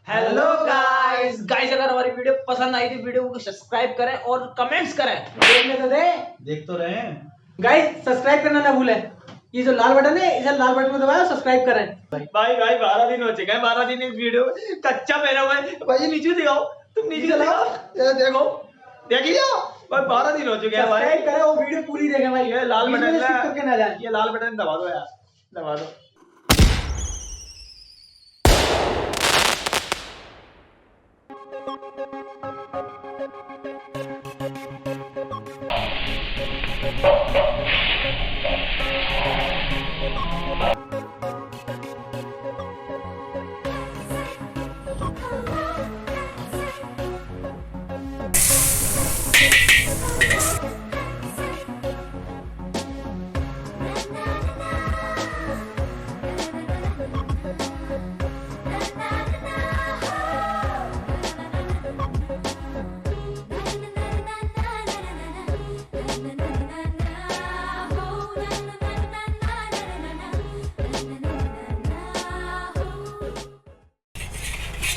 Hello guys अगर हमारी video पसंद आई तो वीडियो को सब्सक्राइब करें और कमेंट्स करें। देखने तो दे, देख तो रहे हैं गाइस सब्सक्राइब करना ना भूलें। ये जो लाल बटन है इसे लाल बटन को दबाओ, सब्सक्राइब करें। भाई 12 दिन हो चुके हैं, 12 दिन इस वीडियो कच्चा पहना हुआ है। भाई नीचे दिखाओ, तुम नीचे दिखाओ, ये देखो देख लिया भाई 12 दिन हो चुके हैं भाई। सब्सक्राइब करें, वो वीडियो पूरी देखें भाई। ये लाल बीच में बटन skip करके ना जाए। ये लाल बटन दबा दो यार, दबा दो।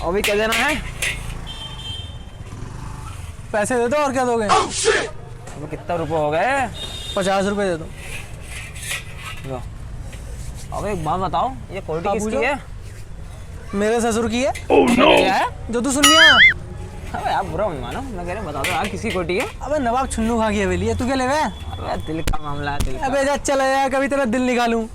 अभी क्या देना है? पैसे दे दो और क्या दोगे? अबे कितना रुपए हो गए? 50 रुपए दे दो। लो। अबे एक बात बताओ, ये क्वालिटी किसकी है? मेरे ससुर की है। क्या है? जो तू सुन लिया। अबे यार बुरा मत मानो, मैं कह रहा हूँ बता दो यार किसकी क्वालिटी है? अबे नवाब छुन्नू खा की हवेली है, तू क्या लेवे? अबे दिल का मामला है, दिल का। अबे जा चला यार, कभी तेरा दिल निकालूं।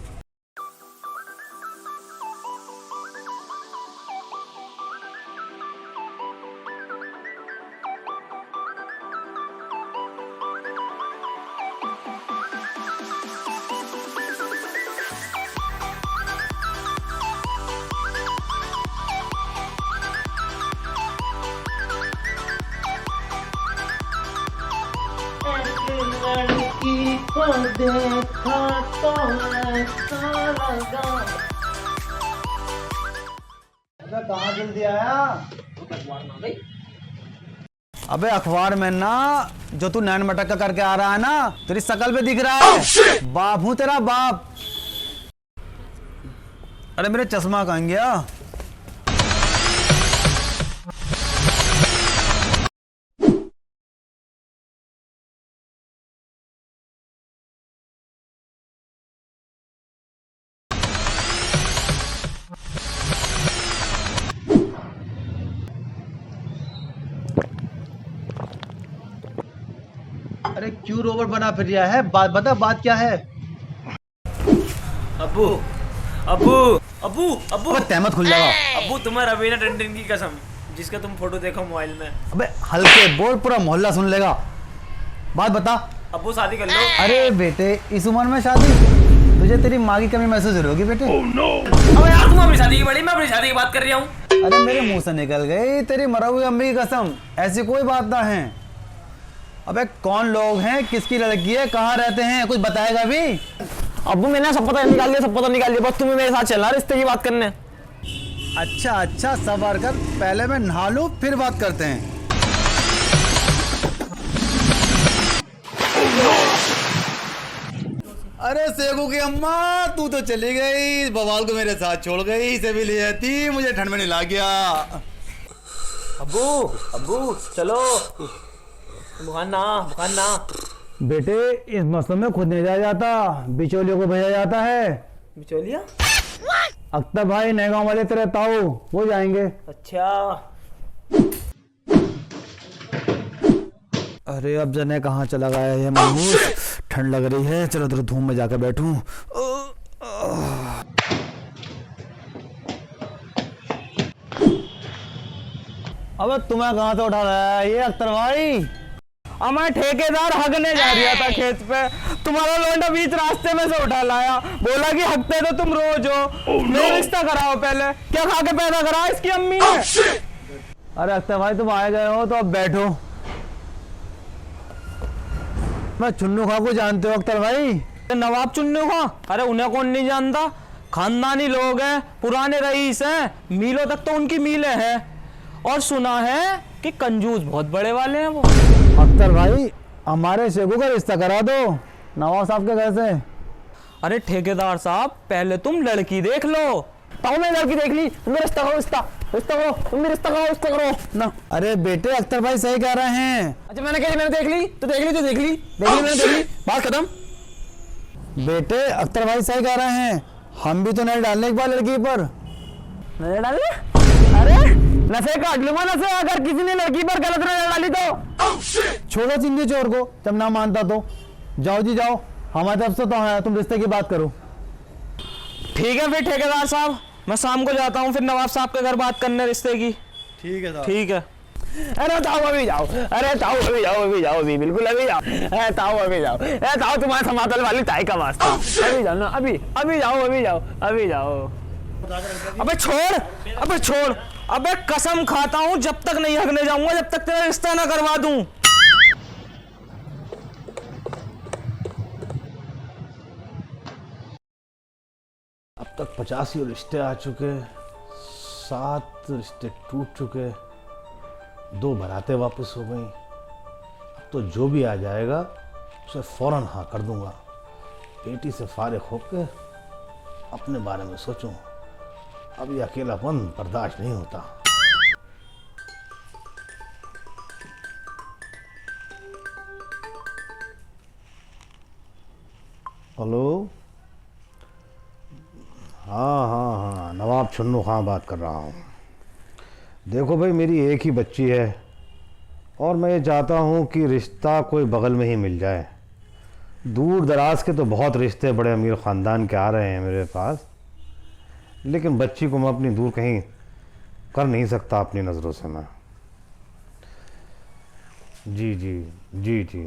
कहाँ जल्दी आया? भाई अबे अखबार में ना जो तू नैन मटक्का करके आ रहा है ना, तेरी शकल पे दिख रहा है। बाप हूँ तेरा बाप। अरे मेरे चश्मा कहाँ गया? अरे क्यों रोबोट बना फिर रहा है? बात बता, बात क्या है? अब्बू अब्बू अब्बू अब्बू अबे तहमत खुल जाएगा। अब्बू तुम्हारा रवीना टंडन की कसम, जिसका तुम फोटो देखो मोबाइल में। अबे हल्के बोल, पूरा मोहल्ला सुन लेगा। बात बता। अब्बू शादी कर लो। अरे बेटे इस उम्र में शादी? तुझे तेरी माँ की कमी महसूस हो रही होगी बेटे। अबे यार तुम अपनी शादी की बड़ी, मैं अपनी शादी की बात कर रहा हूँ। अरे मेरे मुंह से निकल गई, तेरी मरी हुई अम्मी की कसम, ऐसी कोई बात ना है। अबे कौन लोग हैं, किसकी लड़की है, कहाँ रहते हैं, कुछ बताएगा भी? अब्बू मैंने सब पता निकाल लिया, सब पता निकाल लिया, बस तुम्हें मेरे साथ चलना रिश्ते की बात करने। अच्छा अच्छा सबर कर, पहले मैं नहा लूं फिर बात करते हैं। अरे सेगू की अम्मा, तू तो चली गई, बवाल को मेरे साथ छोड़ गई, इसे भी ले आती, मुझे ठंड में नहीं ला गया। अब्बू अब्बू चलो, बुखाना बेटे इस मौसम में खुद नहीं जाया जाता, बिचौलियों को भेजा जाता है। बिचौलिया? अख्तर भाई नए गांव वाले तेरे ताऊ, वो जाएंगे। अच्छा अरे अब जने कहाँ चला गया ये महमूद, ठंड लग रही है, चलो धूप में जाकर बैठूं। अबे तुम्हें कहाँ से उठा रहा है ये अख्तर भाई? मैं ठेकेदार हगने जा रहा था खेत पे, तुम्हारा लौंडा बीच रास्ते में से उठा लाया, बोला कि हकते तो तुम रोज हो, मेरा रिश्ता कराओ पहले। क्या खा के पैदा करा इसकी अम्मी ने? अरे अख्तर भाई तुम आए गए हो तो अब बैठो। मैं चुन्नू खा को जानते हो अख्तर भाई? नवाब चुन्नू खा? अरे उन्हें कौन नहीं जानता, खानदानी लोग हैं, पुराने रईस हैं, मीलों तक तो उनकी मीलें हैं, और सुना है कि कंजूस बहुत बड़े वाले हैं वो। अख्तर भाई हमारे शेखू का रिश्ता करा दो नवाब साहब के घर से। अरे ठेकेदार साहब, पहले तुम लड़की देख लो, ताऊ मैंने लड़की देख ली, तुम्हें रिश्ता करो, रिश्ता रिश्ता करो, तुम भी रिश्ता करो, रिश्ता करो ना। अरे बेटे अख्तर भाई सही कह रहे हैं। अच्छा मैंने कही मैंने देख ली तो देख ली, तो देख ली, देख ली मैंने, देख ली, बात खत्म। बेटे अख्तर भाई सही कह रहे हैं, हम भी तो नहीं डालने एक बार लड़की पर। नजर डाले? अरे नशे काट लूंगा नशे, अगर किसी ने लड़की पर गलत नजर डाली तो। छोड़ो चिंदी चोर को, जब ना मानता तो। जाओ जी जाओ, हमारी तरफ से तो है, तुम रिश्ते की बात करो। ठीक है फिर ठेकेदार साहब, मैं शाम को जाता हूँ फिर नवाब साहब के घर बात करने रिश्ते की। ठीक है साहब। ठीक है। अरे ताऊ अभी जाओ, अरे ताऊ अभी जाओ, अभी जाओ, अभी बिल्कुल अभी जाओ, अरे ताऊ अभी जाओ, अरे ताऊ तुम्हारे समातल वाली ताई का वास्ता, अभी जाओ ना, अभी अभी जाओ, अभी जाओ, अभी जाओ। अबे छोड़, अबे छोड़, अबे कसम खाता हूँ जब तक नहीं हगने जाऊंगा, जब तक तेरा रिश्ता ना करवा दूं। अब तक 85 रिश्ते आ चुके, 7 रिश्ते टूट चुके, 2 बारातें वापस हो गई। अब तो जो भी आ जाएगा उसे फौरन हाँ कर दूंगा। बेटी से फारिग होकर अपने बारे में सोचूं। अब ये अकेलापन बर्दाश्त नहीं होता। हेलो, हाँ, नवाब छन्नू खां बात कर रहा हूँ। देखो भाई, मेरी एक ही बच्ची है और मैं ये चाहता हूँ कि रिश्ता कोई बगल में ही मिल जाए। दूर दराज के तो बहुत रिश्ते बड़े अमीर ख़ानदान के आ रहे हैं मेरे पास, लेकिन बच्ची को मैं अपनी दूर कहीं कर नहीं सकता अपनी नज़रों से मैं। जी जी जी जी,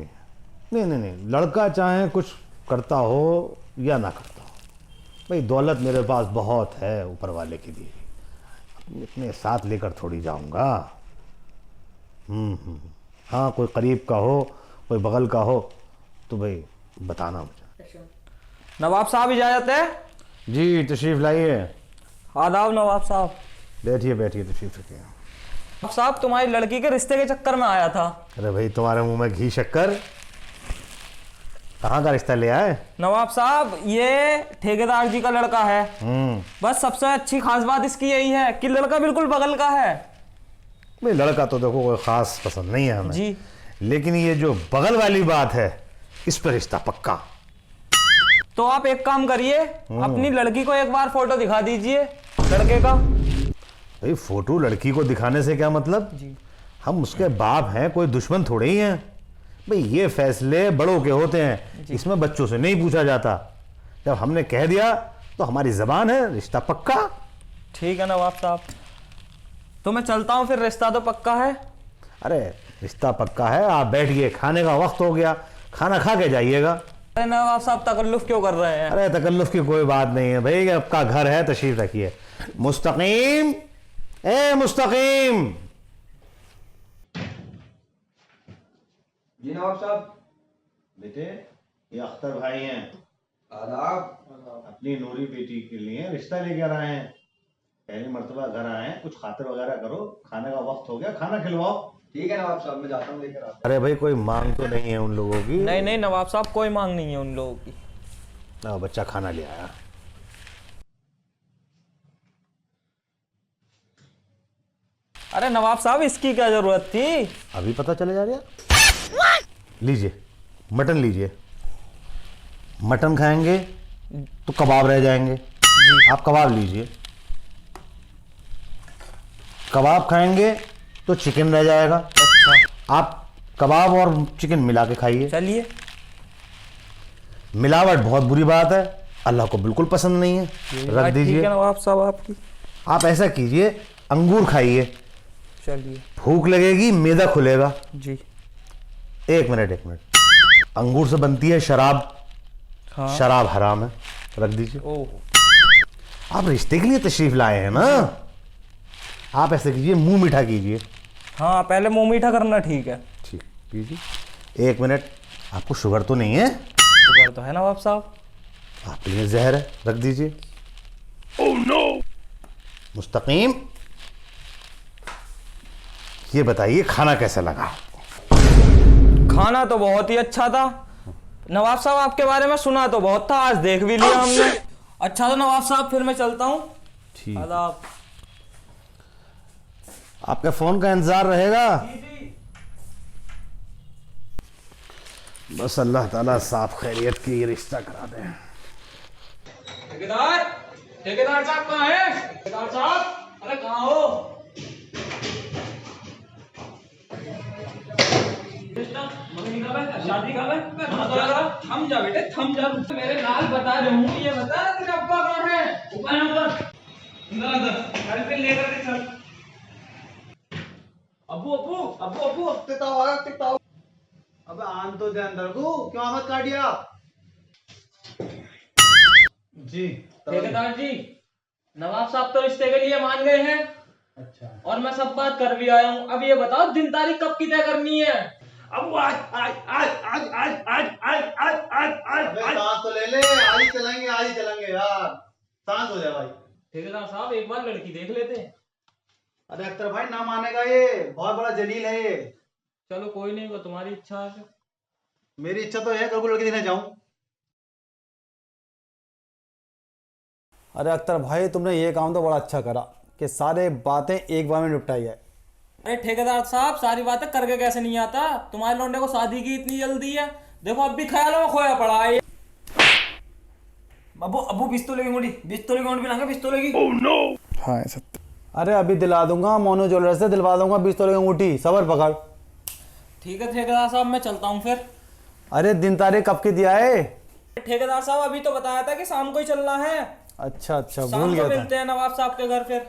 नहीं, लड़का चाहे कुछ करता हो या ना करता हो, भाई दौलत मेरे पास बहुत है ऊपर वाले की दी, अपने साथ लेकर थोड़ी जाऊंगा। हाँ, कोई करीब का हो, कोई बगल का हो तो भाई बताना मुझे। नवाब साहब इजाजत है? जी तशरीफ़ लाइए। आदाब नवाब साहब। बैठिए बैठिए, तशरीफ़ रखिए। नवाब साहब तुम्हारी लड़की के रिश्ते के चक्कर में आया था। अरे भाई, तुम्हारे मुंह में घी शक्कर, कहाँ का रिश्ता ले आए? नवाब साहब ये ठेकेदार जी का लड़का है। बस सबसे अच्छी खास बात इसकी यही है कि लड़का बिल्कुल बगल का है। भाई लड़का तो देखो कोई खास पसंद नहीं है हमें जी, लेकिन ये जो बगल वाली बात है इस पर रिश्ता पक्का। तो आप एक काम करिए, अपनी लड़की को एक बार फोटो दिखा दीजिए लड़के का। भाई फोटो लड़की को दिखाने से क्या मतलब जी? हम उसके बाप हैं, कोई दुश्मन थोड़े ही हैं। भाई ये फैसले बड़ों के होते हैं, इसमें बच्चों से नहीं पूछा जाता। जब हमने कह दिया तो हमारी जबान है, रिश्ता पक्का। ठीक है नवाब साहब, तो मैं चलता हूँ फिर, रिश्ता तो पक्का है। अरे रिश्ता पक्का है, आप बैठिए, खाने का वक्त हो गया, खाना खा के जाइएगा। अरे नवाब साहब तकल्लुफ क्यों कर रहे हैं? अरे तकल्लुफ की कोई बात नहीं है भाई, आपका घर है, तशरीफ रखिए। मुस्तकीम, ए मुस्तकीम। जी नवाब साहब। बेटे ये अख्तर भाई हैं। आदाब। अपनी नूरी बेटी के लिए रिश्ता लेकर आए हैं, पहली मर्तबा घर आए हैं, कुछ खातिर वगैरह करो, खाने का वक्त हो गया, खाना खिलवाओ। ठीक है नवाब साहब, मैं जाता हूँ लेकर आता अरे भाई कोई मांग तो नहीं है उन लोगों की? नहीं नहीं नवाब साहब, कोई मांग नहीं है उन लोगों की। ना बच्चा खाना ले आया। अरे नवाब साहब इसकी क्या जरूरत थी? अभी पता चले जा रहा। लीजिए मटन लीजिए, मटन खाएंगे तो कबाब रह जाएंगे, आप कबाब लीजिए। कबाब खाएंगे तो चिकन रह जाएगा। अच्छा। आप कबाब और चिकन मिला के खाइए। चलिए। मिलावट बहुत बुरी बात है, अल्लाह को बिल्कुल पसंद नहीं है, रख दीजिए। ठीक है नवाब साहब आपकी। आप ऐसा कीजिए, अंगूर खाइए। चलिए। भूख लगेगी, मैदा खुलेगा। जी। एक मिनट, अंगूर से बनती है शराब। हाँ। शराब हराम है, रख दीजिए। ओह। आप रिश्ते के लिए तशरीफ लाए हैं ना, आप ऐसे कीजिए, मुंह मीठा कीजिए। हाँ पहले मुंह मीठा करना, ठीक है। ठीक कीजिए। एक मिनट, आपको शुगर तो नहीं है? शुगर तो है नवाब साहब। आपके लिए जहर है, रख दीजिए। Oh no. मुस्तकीम, ये बताइए खाना कैसा लगा? खाना तो बहुत ही अच्छा था नवाब साहब, आपके बारे में सुना तो बहुत था, आज देख भी लिया हमने। अच्छा तो नवाब साहब फिर मैं चलता हूँ। ठीक, आदाब। आपके फोन का इंतजार रहेगा। बस अल्लाह ताला साफ खैरियत की रिश्ता करा दे। ठेकेदार, ठेकेदार साहब कहाँ है? ठेकेदार साहब, अरे कहाँ हो? शादी कब है? थम जा बेटे, थम जा। मेरे लाल बता रहे हूँ, ये बता तेरे अब्बा कौन है? ऊपर है ऊपर। अंदर अंदर। गाड़ी पे लेकर के चल। अब्बू अब्बू अब्बू अब्बू टिकता हो। अबे आन तो दे अंदर को, क्यों आवाज काटिया? जी ठेकेदार जी, नवाब साहब तो रिश्ते के लिए मान गए हैं। अच्छा, और मैं सब बात कर भी आया हूँ। अब ये बताओ दिन तारीख कब की तय करनी है? अब आज आज आज आज आज आज आज आज आज आज आज सांस तो ले ले, आज ही चलेंगे यार, सांस हो जाए भाई। ठेकेदार साहब एक बार लड़की देख लेते। अरे अख्तर भाई ना मानेगा, ये बहुत बड़ा जलील है ये। चलो कोई नहीं, वो तुम्हारी इच्छा है। मेरी इच्छा तो है कल को लड़की देखने जाऊं। अरे अख्तर भाई तुमने ये काम तो बड़ा अच्छा करा कि सारे बातें एक बार में निपटाई है। अरे ठेकेदार साहब, सारी बातें करके कैसे नहीं आता? तुम्हारे लौंडे को शादी की इतनी जल्दी है, देखो अब भी ख्यालों में खोया पड़ा है। अबू अबू पिस्तौल की मुड़ी पिलाएंगे पिस्तौल की। Oh no. हाँ सत्य। अरे अभी दिला दूंगा, मोनू ज्वेलर से दिलवा दूंगा 20 तोले की अंगूठी, सबर पकड़। ठीक है ठेकेदार साहब, मैं चलता हूँ फिर। अरे दिन तारीख कब की दिया है? ठेकेदार साहब अभी तो बताया था कि शाम को ही चलना है। अच्छा शाम भूल को गया था। मिलते हैं नवाब साहब के घर फिर।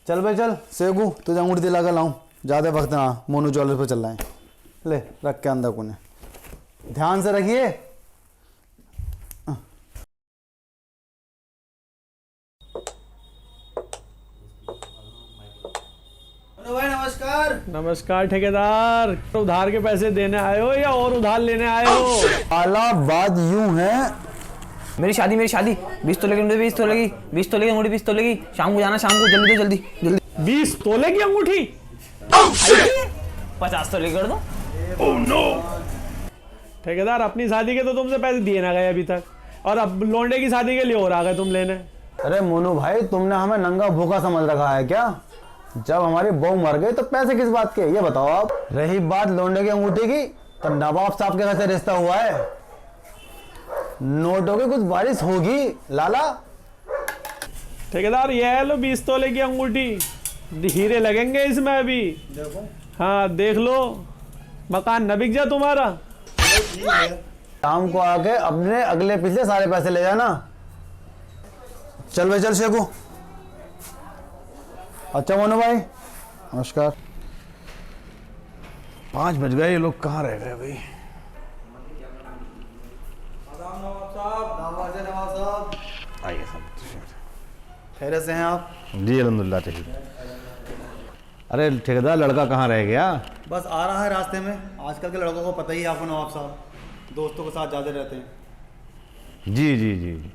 चल भाई चल, सेगू तुझे अंगूठी दिला कर लाऊं, ज्यादा वक्त ना, मोनू ज्वेलर पे चल रहे हैं। ले रख के अंदर कोने, ध्यान से रखिए। भाई नमस्कार। नमस्कार ठेकेदार, उधार के पैसे देने आए हो या और उधार लेने आए हो? आला बात यूं है, मेरी शादी 20 तोले की अंगूठी 20 तोले की 20 तोले की अंगूठी 20 तोले की। शाम को जाना, शाम को जल्दी जल्दी जल्दी। 20 तोले की अंगूठी 50 तोले कर दो। ठेकेदार अपनी शादी के तो तुमसे पैसे दिए ना गए अभी तक, और अब लौंडे की शादी के लिए और आ गए तुम लेने। अरे मोनू भाई तुमने हमें नंगा भूखा समझ रखा है क्या? जब हमारी बहू मर गई तो पैसे किस बात के, ये बताओ आप। रही बात लौंडे की अंगूठी की, तो नवाब साहब के घर से रिश्ता हुआ है, नोटों की कुछ बारिश होगी लाला। ठेकेदार ये लो 20 तोले की अंगूठी, हीरे लगेंगे इसमें अभी। हाँ देख लो, मकान न बिक जा तुम्हारा। शाम को आके अपने अगले पिछले सारे पैसे ले जाना। चल भाई चल शेखू। अच्छा मोनू भाई नमस्कार। 5 बज गए, ये लोग कहाँ रह गए भाई? आइए सब। खैरियत से हैं आप? जी अल्हम्दुलिल्लाह ठीक है। अरे ठेकेदार लड़का कहाँ रह गया? बस आ रहा है रास्ते में। आजकल के लड़कों को पता ही है आपको, नवाब साहब दोस्तों के साथ ज़्यादा रहते हैं। जी जी जी।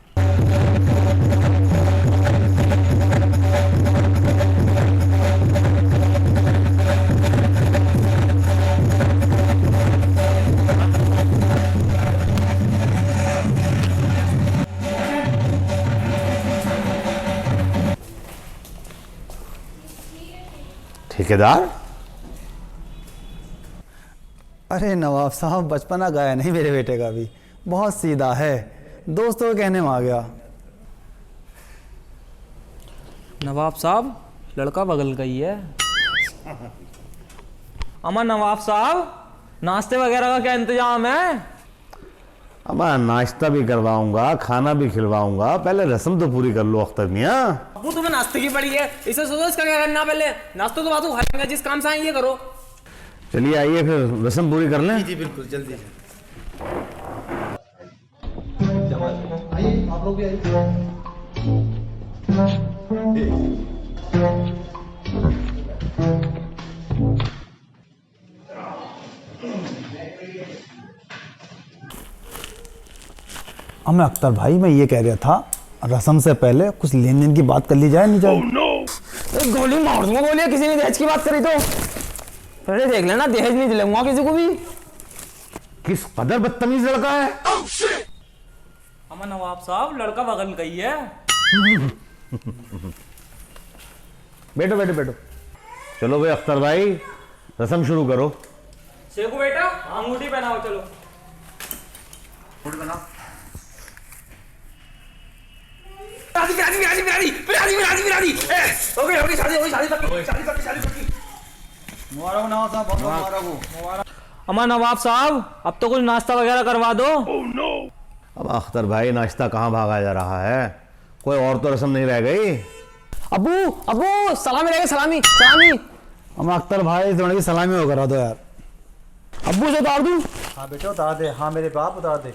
ठेकेदार, अरे नवाब साहब बचपना गया नहीं मेरे बेटे का भी, बहुत सीधा है, दोस्तों के कहने में आ गया। नवाब साहब लड़का बगल का ही है। अमर नवाब साहब नाश्ते वगैरह का क्या इंतजाम है? अब नाश्ता भी करवाऊंगा, खाना भी खिलवाऊंगा, पहले रस्म तो पूरी कर लो अख्तर मियां। अबू तुम्हें नाश्ते की पड़ी है, इसे सोचो इसका क्या करना। पहले नाश्ते तो बात खा लेंगे, जिस काम से आए ये करो। चलिए आइए फिर रस्म पूरी कर लें। जी बिल्कुल जल्दी से। आप लोग भी आइए। हमें अख्तर भाई मैं ये कह रहा था, रस्म से पहले कुछ लेन देन की बात कर ली जाए नहीं जाए? गोली मार दूंगा, गोली किसी ने दहेज की बात करी तो पहले देख लेना, दहेज नहीं दिलाऊंगा किसी को भी। किस कदर बदतमीज लड़का है। अमर नवाब साहब लड़का बगल का ही है। बैठो बैठो बैठो। चलो भाई अख्तर भाई, रस्म शुरू करो। शेखू बेटा अंगूठी पहनाओ चलो। अमा नवाब साहब अब तो कुछ नाश्ता वगैरह करवा दो। अब अख्तर भाई नाश्ता कहाँ भागा जा रहा है, कोई और तो रस्म नहीं रह गई। अबू अबू सलामी रहेगा, सलामी सलामी। हम अख्तर भाई थोड़ी सलामी हो करा दो यार। अब्बू से उतार दूं? हाँ बेटा उतार दे, हाँ मेरे बाप उतार दे।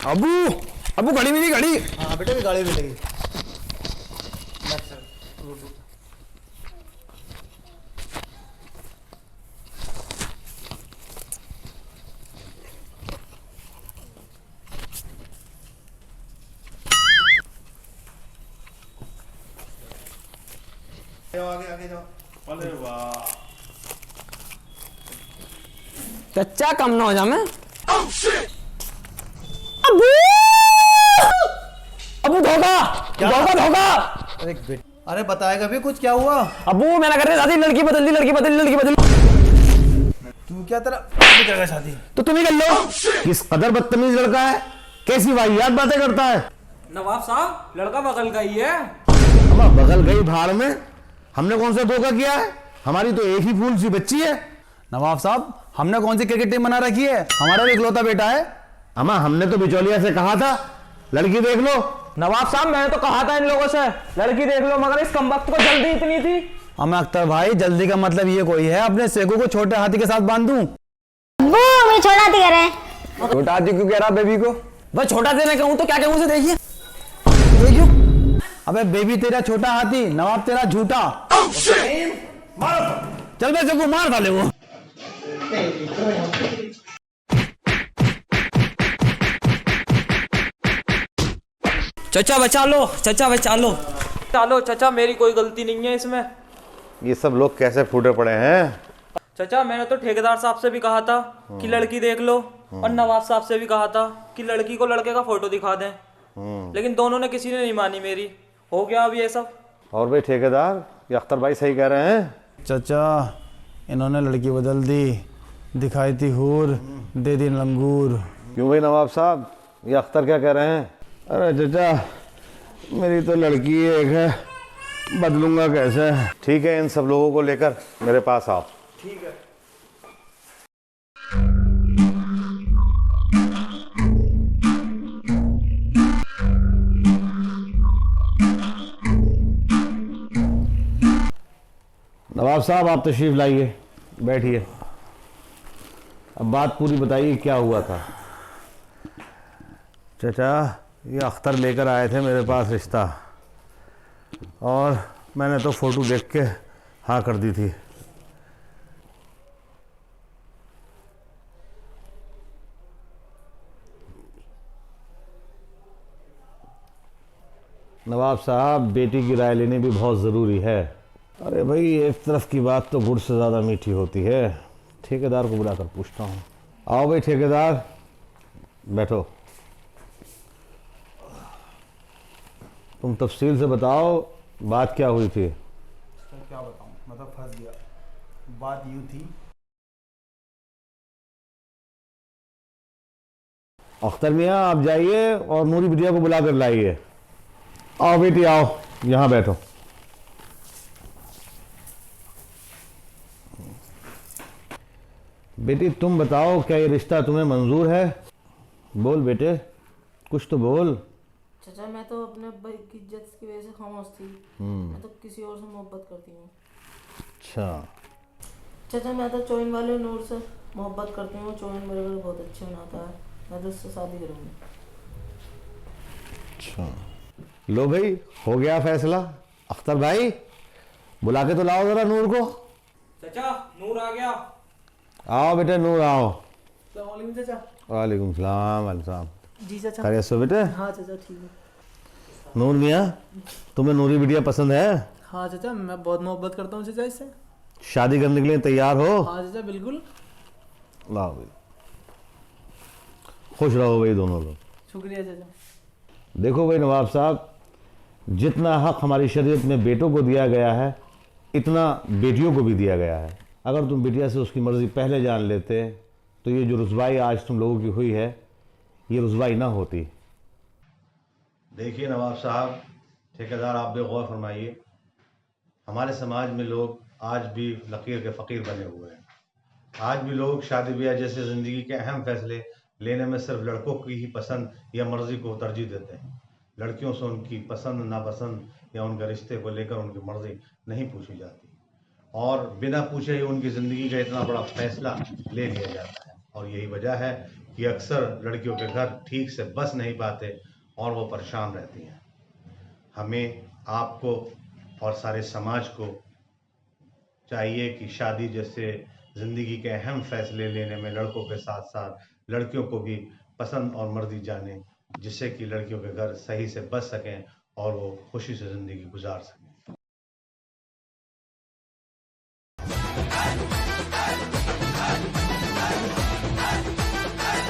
अबू अबू घड़ी मिली घड़ी। हाँ बेटा भी गाड़ी मिलेगी। चच्चा कम ना हो जा मैं। अबू अबू धोखा धोखा धोखा। अरे बताएगा भी कुछ, क्या हुआ? अबू मैं कर रही शादी, लड़की बदल दी लड़की बदल दी लड़की बदल दी। तू क्या तेरा करेगा शादी? तो तुम ही कर लो। किस कदर बदतमीज लड़का है, कैसी वाहियात बातें करता है। नवाब साहब लड़का बगल का ही है। अम्मा बगल गई भाड़ में, हमने कौन सा धोखा किया है, हमारी तो एक ही फूल सी बच्ची है। नवाब साहब हमने कौन सी क्रिकेट टीम बना रखी है, हमारा भी इकलौता बेटा है। अम्मा हमने तो बिचौलिया से कहा था लड़की देख लो। नवाब साहब मैंने तो कहा था इन लोगों से लड़की देख लो, मगर इस कमबख्त को जल्दी इतनी थी। हमें अख्तर भाई जल्दी का मतलब ये कोई है अपने सेको को छोटे हाथी के साथ बांध दूं। वो मैं छोटा हाथी कह रहे हैं। छोटा हाथी क्यों कह रहा बेबी को? बस छोटा देने कहूँ तो क्या कहूँ उसे, देखिए देखियो। अबे बेबी तेरा छोटा हाथी, नवाब तेरा झूठा। चल बे सबको मार डाले वो। चचा बचा लो, चचा बचा लो। चलो चचा मेरी कोई गलती नहीं है इसमें। ये सब लोग कैसे फूटे पड़े हैं। चचा मैंने तो ठेकेदार साहब से भी कहा था कि लड़की देख लो, और नवाब साहब से भी कहा था कि लड़की को लड़के का फोटो दिखा दें, लेकिन दोनों ने किसी ने नहीं मानी मेरी। हो गया अब ये सब। और भाई ठेकेदार, ये अख्तर भाई सही कह रहे हैं। चाचा इन्होंने लड़की बदल दी, दिखाई थी हूर, दे दी लंगूर। क्यों भाई नवाब साहब, ये अख्तर क्या कह रहे हैं। अरे चाचा मेरी तो लड़की एक है, बदलूंगा कैसे। ठीक है इन सब लोगों को लेकर मेरे पास आओ। ठीक है। नवाब साहब आप तशरीफ लाइए, बैठिए। अब बात पूरी बताइए क्या हुआ था। चाचा ये अख्तर लेकर आए थे मेरे पास रिश्ता, और मैंने तो फोटो देख के हाँ कर दी थी। नवाब साहब बेटी की राय लेनी भी बहुत ज़रूरी है। अरे भाई एक तरफ की बात तो गुड़ से ज़्यादा मीठी होती है। ठेकेदार को बुलाकर पूछता हूँ। आओ भाई ठेकेदार, बैठो। तुम तफसील से बताओ बात क्या हुई थी। क्या बताऊं, मैं तो फंस गया। बात यूं थी, अख्तर मियाँ आप जाइए और नूरी बिटिया को बुला कर लाइए। आओ बेटी आओ, यहाँ बैठो। बेटी तुम बताओ क्या ये रिश्ता तुम्हें मंजूर है। बोल बेटे, कुछ तो बोल। चाचा मैं तो अपने भाई की इज्जत की वजह से खामोश थी। मैं तो किसी और से मोहब्बत करती हूँ। अच्छा चाचा मैं तो चोइन वाले नूर से मोहब्बत करती हूँ। चोइन मेरे को बहुत अच्छे बनाता है, मैं तो उससे शादी करूँगी। अच्छा लो भाई हो गया फैसला। अख्तर भाई बुला के तो लाओ जरा नूर को। चाचा नूर आ गया। आओ बेटे नूर आओ। अस्सलाम चाचा। वालेकुम सलाम। वालेकुम जी चाचा। खैरियत से बेटे। हाँ चाचा ठीक है। नूर मियाँ तुम्हें नूरी बिटिया पसंद है। हाँ चाचा मैं बहुत मोहब्बत करता हूँ चाचा इससे। शादी करने के लिए तैयार हो? हाँ चाचा बिल्कुल। लाओ भाई, खुश रहो भाई दोनों लोग। शुक्रिया चाचा। देखो भाई नवाब साहब, जितना हक हमारी शरीयत में बेटों को दिया गया है इतना बेटियों को भी दिया गया है। अगर तुम बिटिया से उसकी मर्ज़ी पहले जान लेते तो ये जो रुसवाई आज तुम लोगों की हुई है ये रुसवाई ना होती। देखिए नवाब साहब, ठेकेदार आप भी गौर फरमाइए, हमारे समाज में लोग आज भी लकीर के फ़कीर बने हुए हैं। आज भी लोग शादी ब्याह जैसे ज़िंदगी के अहम फैसले लेने में सिर्फ लड़कों की ही पसंद या मर्ज़ी को तरजीह देते हैं। लड़कियों से उनकी पसंद नापसंद या उनके रिश्ते को लेकर उनकी मर्ज़ी नहीं पूछी जाती और बिना पूछे ही उनकी ज़िंदगी का इतना बड़ा फैसला ले लिया जाता है। और यही वजह है कि अक्सर लड़कियों के घर ठीक से बस नहीं पाते और वो परेशान रहती हैं। हमें, आपको और सारे समाज को चाहिए कि शादी जैसे ज़िंदगी के अहम फैसले लेने में लड़कों के साथ साथ लड़कियों को भी पसंद और मर्जी जाने, जिससे कि लड़कियों के घर सही से बस सकें और वो खुशी से ज़िंदगी गुजार सकें।